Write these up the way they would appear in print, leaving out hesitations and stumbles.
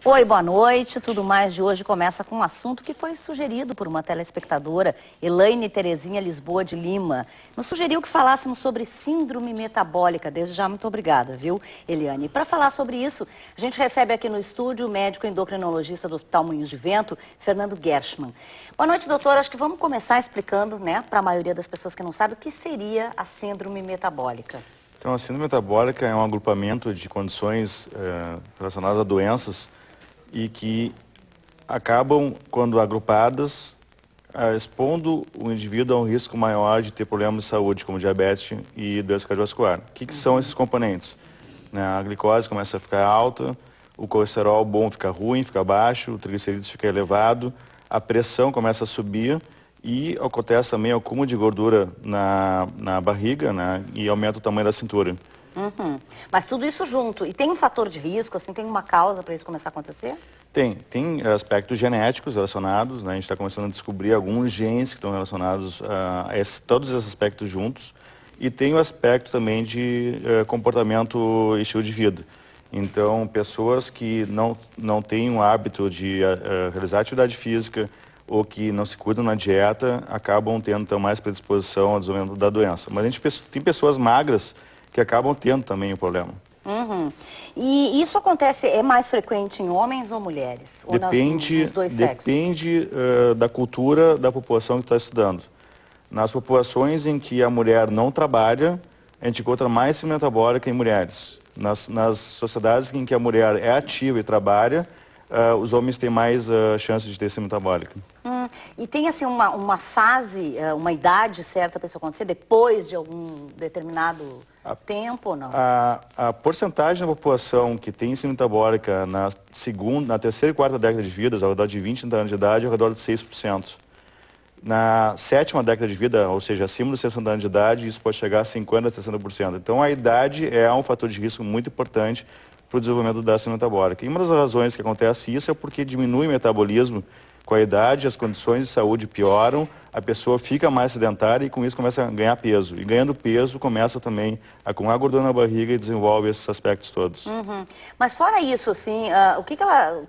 Oi, boa noite. Tudo mais de hoje começa com um assunto que foi sugerido por uma telespectadora, Elaine Terezinha Lisboa de Lima. Nos sugeriu que falássemos sobre síndrome metabólica. Desde já, muito obrigada, viu, Eliane? Para falar sobre isso, a gente recebe aqui no estúdio o médico endocrinologista do Hospital Moinhos de Vento, Fernando Gershman. Boa noite, doutor. Acho que vamos começar explicando, né, para a maioria das pessoas que não sabem, o que seria a síndrome metabólica. Então, a síndrome metabólica é um agrupamento de condições relacionadas a doenças e que acabam, quando agrupadas, expondo o indivíduo a um risco maior de ter problemas de saúde, como diabetes e doença cardiovascular. O que são esses componentes? A glicose começa a ficar alta, o colesterol bom fica ruim, fica baixo, o triglicerídeos fica elevado, a pressão começa a subir e acontece também o acúmulo de gordura na barriga, né, e aumenta o tamanho da cintura. Uhum. Mas tudo isso junto. E tem um fator de risco, assim, tem uma causa para isso começar a acontecer? Tem aspectos genéticos relacionados, né? A gente está começando a descobrir alguns genes que estão relacionados a todos esses aspectos juntos. E tem o aspecto também de comportamento e estilo de vida. Então, pessoas que não têm o hábito de realizar atividade física ou que não se cuidam na dieta, acabam tendo então, mais predisposição ao desenvolvimento da doença. Mas a gente tem pessoas magras que acabam tendo também o problema. Uhum. E isso acontece, é mais frequente em homens ou mulheres? Ou nos dois sexos? Depende da cultura da população que está estudando. Nas populações em que a mulher não trabalha, a gente encontra mais síndrome metabólica em mulheres. Nas sociedades em que a mulher é ativa e trabalha, os homens têm mais chance de ter síndrome metabólica. E tem assim uma fase, uma idade certa para isso acontecer, depois de algum determinado tempo ou não? A porcentagem da população que tem síndrome metabólica na terceira e quarta década de vida, ao redor de 20, 30 anos de idade, é ao redor de 6%. Na sétima década de vida, ou seja, acima dos 60 anos de idade, isso pode chegar a 50%, 60%. Então, a idade é um fator de risco muito importante para o desenvolvimento da síndrome metabólica. E uma das razões que acontece isso é porque diminui o metabolismo com a idade, as condições de saúde pioram, a pessoa fica mais sedentária e com isso começa a ganhar peso. E ganhando peso, começa também a acumular gordura na barriga e desenvolve esses aspectos todos. Uhum. Mas fora isso, assim,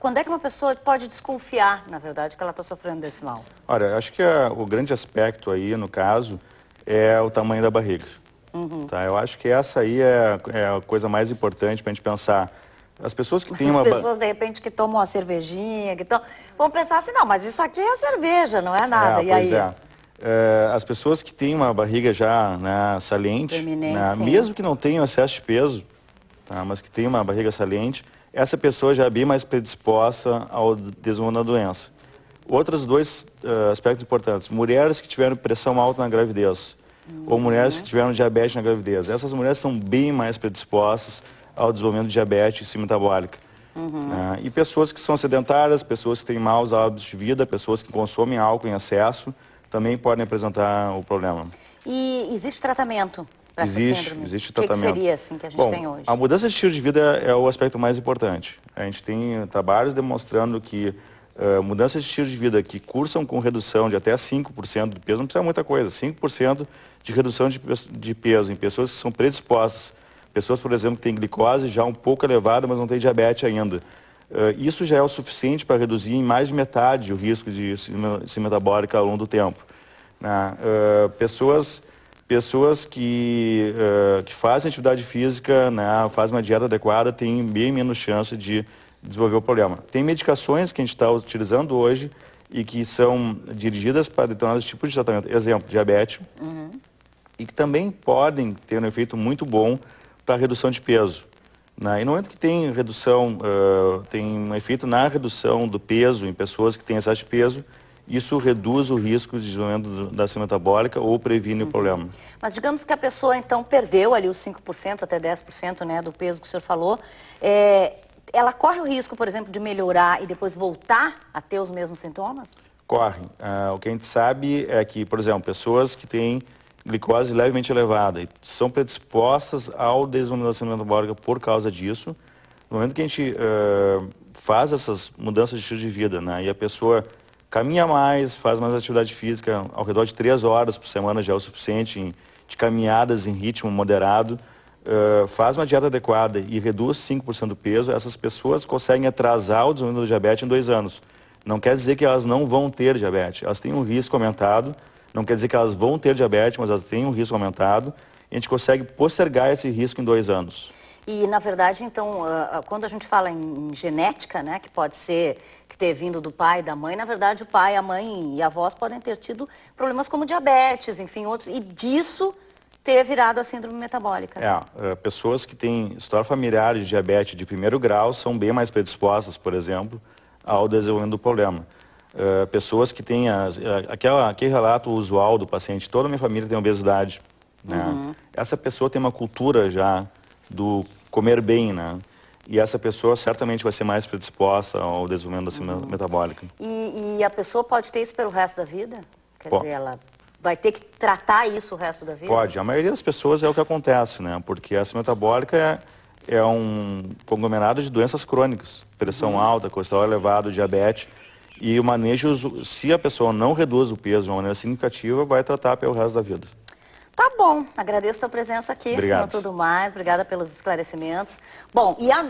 quando é que uma pessoa pode desconfiar, na verdade, que ela está sofrendo desse mal? Olha, acho que o grande aspecto aí, no caso, é o tamanho da barriga. Tá? Eu acho que essa aí é a coisa mais importante para a gente pensar. As pessoas que têm As pessoas, de repente, que tomam uma cervejinha, vão pensar assim, não, mas isso aqui é cerveja, não é nada. E aí? As pessoas que têm uma barriga já, né, saliente, né, mesmo que não tenham excesso de peso, tá, mas que tem uma barriga saliente, essa pessoa já é bem mais predisposta ao desenvolvimento da doença. Outros dois aspectos importantes. Mulheres que tiveram pressão alta na gravidez, ou mulheres que tiveram diabetes na gravidez. Essas mulheres são bem mais predispostas ao desenvolvimento de diabetes e síndrome metabólica. E pessoas que são sedentárias, pessoas que têm maus hábitos de vida, pessoas que consomem álcool em excesso, também podem apresentar o problema. E existe tratamento para essa síndrome? Existe tratamento. O que seria assim que a gente tem hoje? A mudança de estilo de vida é o aspecto mais importante. A gente tem trabalhos demonstrando que mudanças de estilo de vida que cursam com redução de até 5% do peso, não precisa muita coisa, 5% de redução de peso em pessoas que são predispostas. Pessoas, por exemplo, que têm glicose já um pouco elevada, mas não têm diabetes ainda. Isso já é o suficiente para reduzir em mais de metade o risco de síndrome metabólica ao longo do tempo. Pessoas que fazem atividade física, fazem uma dieta adequada, têm bem menos chance de desenvolver o problema. Tem medicações que a gente está utilizando hoje e que são dirigidas para determinados tipos de tratamento. Exemplo, diabetes. E que também podem ter um efeito muito bom para a redução de peso. E no momento que tem redução, tem um efeito na redução do peso em pessoas que têm excesso de peso, isso reduz o risco de desenvolvimento da síndrome metabólica ou previne o problema. Mas digamos que a pessoa, então, perdeu ali os 5% até 10%, né, do peso que o senhor falou. Ela corre o risco, por exemplo, de melhorar e depois voltar a ter os mesmos sintomas? Corre. O que a gente sabe é que, por exemplo, pessoas que têm glicose levemente elevada e são predispostas ao desenvolvimento da síndrome metabólica por causa disso. No momento que a gente faz essas mudanças de estilo de vida, e a pessoa caminha mais, faz mais atividade física, ao redor de 3 horas por semana já é o suficiente de caminhadas em ritmo moderado, faz uma dieta adequada e reduz 5% do peso, essas pessoas conseguem atrasar o desenvolvimento do diabetes em 2 anos. Não quer dizer que elas não vão ter diabetes, elas têm um risco aumentado, não quer dizer que elas vão ter diabetes, mas elas têm um risco aumentado, e a gente consegue postergar esse risco em 2 anos. E, na verdade, então, quando a gente fala em genética, né, que pode ser que ter vindo do pai e da mãe, na verdade, o pai, a mãe e avós podem ter tido problemas como diabetes, enfim, outros, e disso ter virado a síndrome metabólica. Pessoas que têm história familiar de diabetes de 1º grau são bem mais predispostas, por exemplo, ao desenvolvimento do problema. Pessoas que têm aquele relato usual do paciente, toda a minha família tem obesidade, né? Essa pessoa tem uma cultura já do comer bem, né? E essa pessoa certamente vai ser mais predisposta ao desenvolvimento da síndrome metabólica. E a pessoa pode ter isso pelo resto da vida? Quer dizer, ela vai ter que tratar isso o resto da vida? Pode. A maioria das pessoas é o que acontece, né? Porque a síndrome metabólica é um conglomerado de doenças crônicas. Pressão alta, colesterol elevado, diabetes. E o manejo, se a pessoa não reduz o peso de uma maneira significativa, vai tratar pelo resto da vida. Tá bom, agradeço a tua presença aqui. Obrigado. Tudo mais, obrigada pelos esclarecimentos. Bom, e a